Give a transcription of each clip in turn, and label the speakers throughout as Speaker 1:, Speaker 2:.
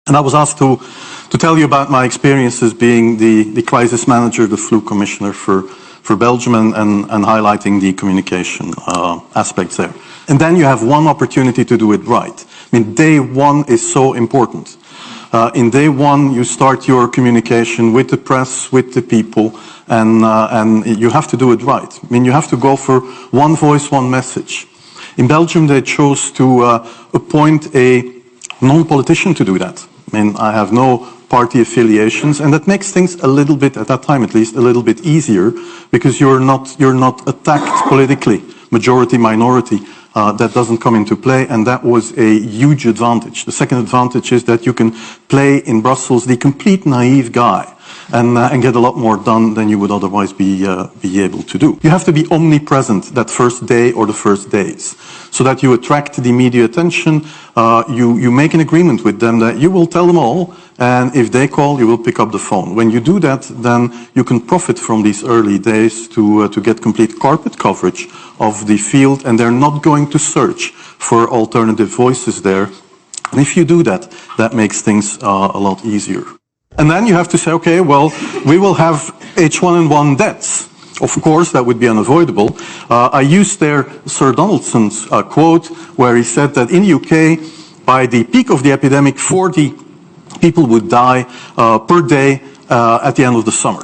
Speaker 1: And I was asked to tell you about my experiences being the crisis manager, the flu commissioner for Belgium, and highlighting the communication aspects there. And then you have one opportunity to do it right. I mean, day one is so important. In day one, you start your communication with the press, with the people, and you have to do it right. I mean, you have to go for one voice, one message. In Belgium, they chose to appoint a non-politician to do that. I mean, I have no party affiliations, and that makes things a little bit, at that time at least, a little bit easier, because you're not attacked politically, majority, minority. That doesn't come into play, and that was a huge advantage. The second advantage is that you can play in Brussels the complete naive guy and get a lot more done than you would otherwise be able to do. You have to be omnipresent that first day or the first days, so that you attract the media attention. You make an agreement with them that you will tell them all, and if they call, you will pick up the phone. When you do that, then you can profit from these early days to get complete carpet coverage of the field, and they're not going to search for alternative voices there. And if you do that, that makes things a lot easier. And then you have to say, okay, well, we will have H1N1 deaths. Of course, that would be unavoidable. I used there Sir Donaldson's quote, where he said that in the UK, by the peak of the epidemic, 40 people would die per day at the end of the summer.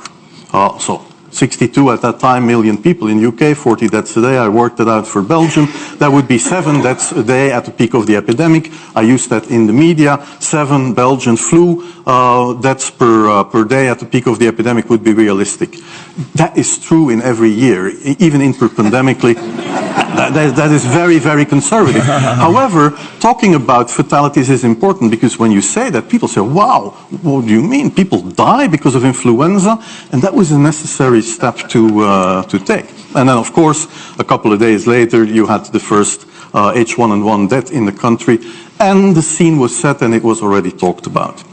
Speaker 1: So 62 at that time million people in UK, 40 deaths a day. I worked it out for Belgium. That would be 7 deaths a day at the peak of the epidemic. I used that in the media. 7 Belgian flu deaths per day at the peak of the epidemic would be realistic. That is true in every year, even interpandemically. That is very, very conservative. However, talking about fatalities is important, because when you say that, people say, wow, what do you mean? People die because of influenza? And that was a necessary step to take. And then, of course, a couple of days later, you had the first H1N1 death in the country, and the scene was set and it was already talked about.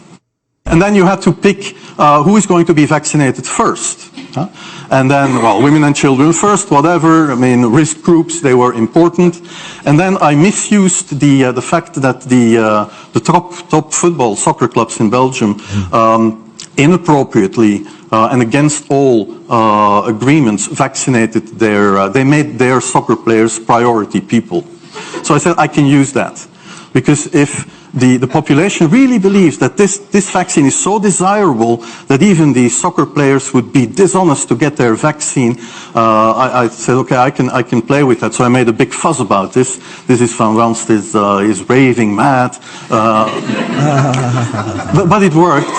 Speaker 1: And then you had to pick who is going to be vaccinated first. And then, well, women and children first, whatever. I mean, risk groups, they were important. And then I misused the fact that the top football soccer clubs in Belgium inappropriately and against all agreements vaccinated they made their soccer players priority people. So I said I can use that, because if the population really believes that this vaccine is so desirable that even the soccer players would be dishonest to get their vaccine, I said, okay, I can play with that. So I made a big fuss about this. This is Van Ranst is raving mad, but it worked.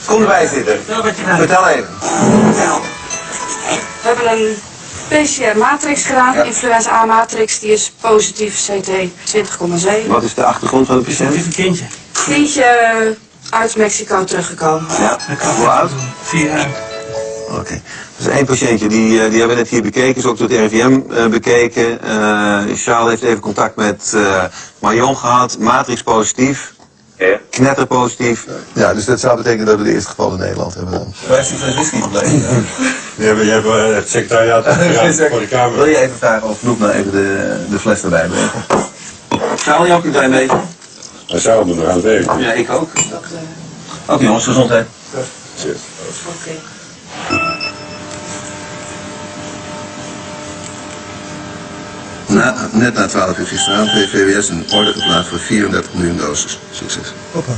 Speaker 2: Kom erbij zitten. Vertel even.
Speaker 3: We hebben een PCR-matrix gedaan, influenza A-matrix, die is positief CT 20,7.
Speaker 2: Wat is de achtergrond van de patiënt?
Speaker 4: Het is een kindje.
Speaker 3: Kindje uit Mexico teruggekomen.
Speaker 2: Ja, hoe oud?
Speaker 4: 4 jaar.
Speaker 2: Oké. Dus één patiëntje, die hebben we net hier bekeken, is ook door het RIVM bekeken. Charles heeft even contact met Marion gehad, matrix positief. Ja. Knetter positief.
Speaker 5: Ja, dus dat zou betekenen dat we de eerste geval in Nederland hebben dan.
Speaker 2: 15 fles whisky gebleven.
Speaker 6: Je hebt het secretariaat voor de Kamer.
Speaker 2: Wil je even vragen of Loep nou even de fles erbij brengt? Charles, jij ook een klein beetje?
Speaker 6: Hij zou er nog aan het werk.
Speaker 2: Ja, ik ook. Oké jongens, gezondheid.
Speaker 6: Cheers.
Speaker 3: Oké.
Speaker 5: Net na 12 uur gisteravond heeft VWS een order geplaatst voor 34 miljoen doses. Succes.
Speaker 4: Hoppa.